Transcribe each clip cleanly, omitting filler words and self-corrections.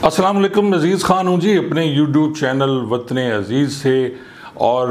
अस्सलाम वालेकुम, अज़ीज़ ख़ान हूँ जी अपने यूट्यूब चैनल वतन अज़ीज़ से। और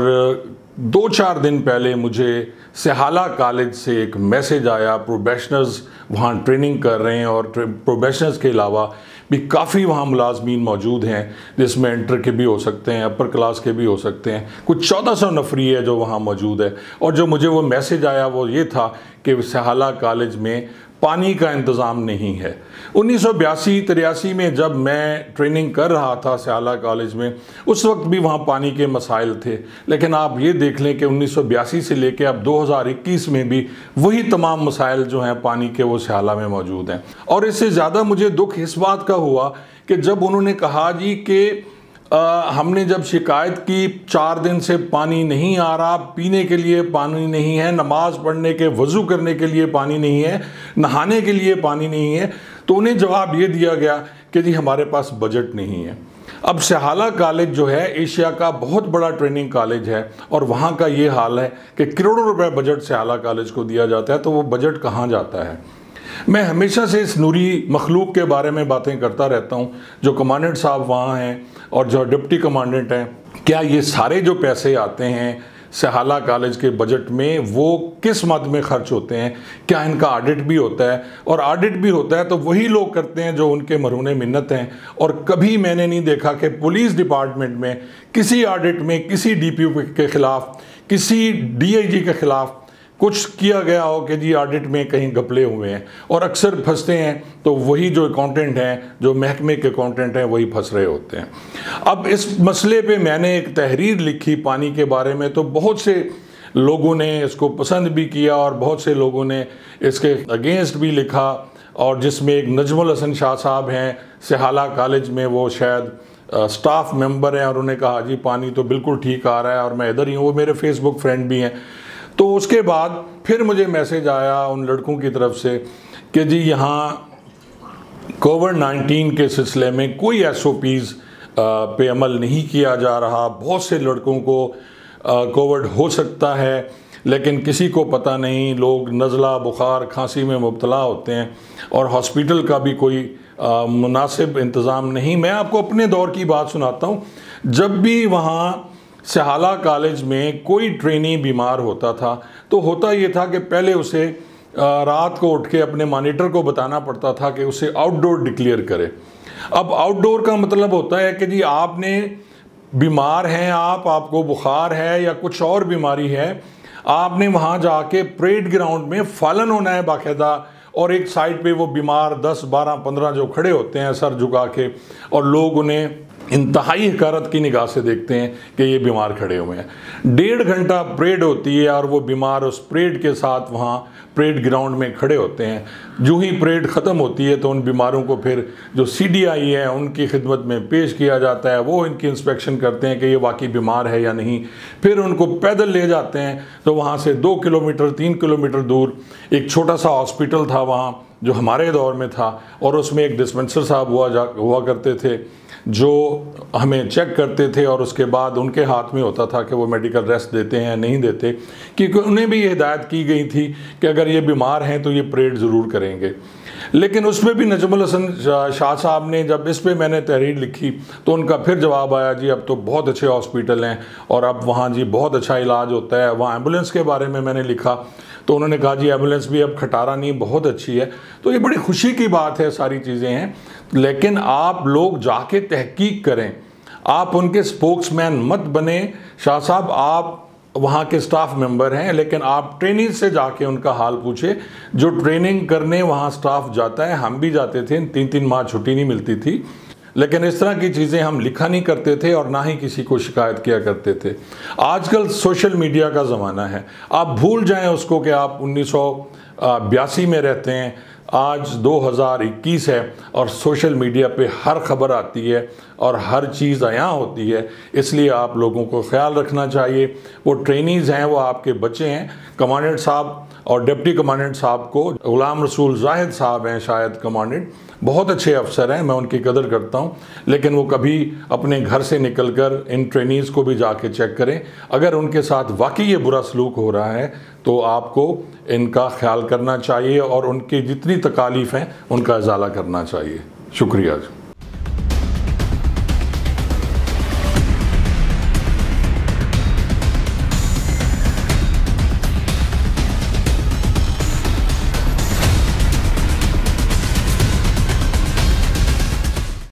2-4 दिन पहले मुझे सहाला कॉलेज से एक मैसेज आया। प्रोबेशनर्स वहाँ ट्रेनिंग कर रहे हैं और प्रोबेशनर्स के अलावा भी काफ़ी वहाँ मुलाजमीन मौजूद हैं, जिसमें इंटर के भी हो सकते हैं, अपर क्लास के भी हो सकते हैं। कुछ 1400 नफरी है जो वहाँ मौजूद है। और जो मुझे वो मैसेज आया वो ये था कि सहाला कॉलेज में पानी का इंतज़ाम नहीं है। 1982-83 में जब मैं ट्रेनिंग कर रहा था सहाला कॉलेज में, उस वक्त भी वहाँ पानी के मसाइल थे। लेकिन आप ये देख लें कि 1982 से लेकर अब 2021 में भी वही तमाम मसाइल जो हैं पानी के वो सहाला में मौजूद हैं। और इससे ज़्यादा मुझे दुख इस बात का हुआ कि जब उन्होंने कहा जी कि हमने जब शिकायत की 4 दिन से पानी नहीं आ रहा, पीने के लिए पानी नहीं है, नमाज पढ़ने के वज़ू करने के लिए पानी नहीं है, नहाने के लिए पानी नहीं है, तो उन्हें जवाब ये दिया गया कि जी हमारे पास बजट नहीं है। अब सहाला कॉलेज जो है एशिया का बहुत बड़ा ट्रेनिंग कॉलेज है और वहाँ का ये हाल है कि करोड़ों रुपए बजट सहाला कॉलेज को दिया जाता है, तो वो बजट कहाँ जाता है। मैं हमेशा से इस नूरी मखलूक के बारे में बातें करता रहता हूँ, जो कमांडेंट साहब वहाँ हैं और जो डिप्टी कमांडेंट हैं। क्या ये सारे जो पैसे आते हैं सहाला कॉलेज के बजट में वो किस मद में खर्च होते हैं? क्या इनका ऑडिट भी होता है? और ऑडिट भी होता है तो वही लोग करते हैं जो उनके मरहून मिन्नत हैं। और कभी मैंने नहीं देखा कि पुलिस डिपार्टमेंट में किसी ऑडिट में किसी डीपीओ के ख़िलाफ़, किसी डीआईजी के ख़िलाफ़ कुछ किया गया हो कि जी ऑडिट में कहीं घपले हुए हैं। और अक्सर फंसते हैं तो वही जो अकाउंटेंट हैं, जो महकमे के अकाउंटेंट हैं, वही फंस रहे होते हैं। अब इस मसले पे मैंने एक तहरीर लिखी पानी के बारे में, तो बहुत से लोगों ने इसको पसंद भी किया और बहुत से लोगों ने इसके अगेंस्ट भी लिखा। और जिसमें एक नजमुल हसन शाह साहब हैं सहाला कॉलेज में, वो शायद स्टाफ मेंबर हैं, और उन्हें कहा जी पानी तो बिल्कुल ठीक आ रहा है और मैं इधर ही हूँ। वो मेरे फेसबुक फ्रेंड भी हैं। तो उसके बाद फिर मुझे मैसेज आया उन लड़कों की तरफ से कि जी यहाँ कोविड-19 के सिलसिले में कोई SOPs पे अमल नहीं किया जा रहा। बहुत से लड़कों को कोविड हो सकता है लेकिन किसी को पता नहीं। लोग नज़ला, बुखार, खांसी में मुब्तला होते हैं और हॉस्पिटल का भी कोई मुनासिब इंतज़ाम नहीं। मैं आपको अपने दौर की बात सुनाता हूँ। जब भी वहाँ सहाला कॉलेज में कोई ट्रेनी बीमार होता था तो होता ये था कि पहले उसे रात को उठ के अपने मॉनिटर को बताना पड़ता था कि उसे आउटडोर डिक्लेयर करे। अब आउटडोर का मतलब होता है कि जी आपने बीमार हैं, आपको बुखार है या कुछ और बीमारी है, आपने वहाँ जाके परेड ग्राउंड में फ़ालन होना है बाकायदा। और एक साइड पे वो बीमार 10, 12, 15 जो खड़े होते हैं सर झुका के, और लोग उन्हें इंतहाई हकारत की निगाह से देखते हैं कि ये बीमार खड़े हुए हैं। 1.5 घंटा परेड होती है और वो बीमार उस परेड के साथ वहाँ परेड ग्राउंड में खड़े होते हैं। जो ही परेड ख़त्म होती है तो उन बीमारों को फिर जो CDI है उनकी खिदमत में पेश किया जाता है। वो इनकी इंस्पेक्शन करते हैं कि ये वाकई बीमार है या नहीं। फिर उनको पैदल ले जाते हैं। तो वहाँ से 2 किलोमीटर 3 किलोमीटर दूर एक छोटा सा हॉस्पिटल था वहाँ, जो हमारे दौर में था, और उसमें एक डिस्पेंसर साहब हुआ करते थे जो हमें चेक करते थे। और उसके बाद उनके हाथ में होता था कि वो मेडिकल रेस्ट देते हैं या नहीं देते, क्योंकि उन्हें भी ये हिदायत की गई थी कि अगर ये बीमार हैं तो ये परेड ज़रूर करेंगे। लेकिन उसमें भी नजमुल हसन शाह साहब ने, जब इस पे मैंने तहरीर लिखी तो उनका फिर जवाब आया जी अब तो बहुत अच्छे हॉस्पिटल हैं और अब वहाँ जी बहुत अच्छा इलाज होता है। वहाँ एम्बुलेंस के बारे में मैंने लिखा तो उन्होंने कहा जी एम्बुलेंस भी अब खटारा नहीं, बहुत अच्छी है। तो ये बड़ी खुशी की बात है, सारी चीज़ें हैं। लेकिन आप लोग जाके तहकीक करें, आप उनके स्पोक्समैन मत बने। शाह साहब आप वहाँ के स्टाफ मेंबर हैं, लेकिन आप ट्रेनिंग से जाके उनका हाल पूछे। जो ट्रेनिंग करने वहाँ स्टाफ जाता है, हम भी जाते थे, 3-3 माह छुट्टी नहीं मिलती थी, लेकिन इस तरह की चीज़ें हम लिखा नहीं करते थे और ना ही किसी को शिकायत किया करते थे। आजकल सोशल मीडिया का ज़माना है, आप भूल जाएं उसको कि आप 1982 में रहते हैं। आज 2021 है और सोशल मीडिया पे हर खबर आती है और हर चीज़ आया होती है। इसलिए आप लोगों को ख्याल रखना चाहिए। वो ट्रेनीज़ हैं, वो आपके बच्चे हैं। कमांडेंट साहब और डिप्टी कमांडेंट साहब को गुलाम रसूल जाहिद साहब हैं शायद कमांडेंट, बहुत अच्छे अफसर हैं, मैं उनकी कदर करता हूं। लेकिन वो कभी अपने घर से निकलकर इन ट्रेनीज़ को भी जाके चेक करें। अगर उनके साथ वाकई ये बुरा सलूक हो रहा है तो आपको इनका ख्याल करना चाहिए और उनकी जितनी तकालीफ़ हैं उनका इजाला करना चाहिए। शुक्रिया।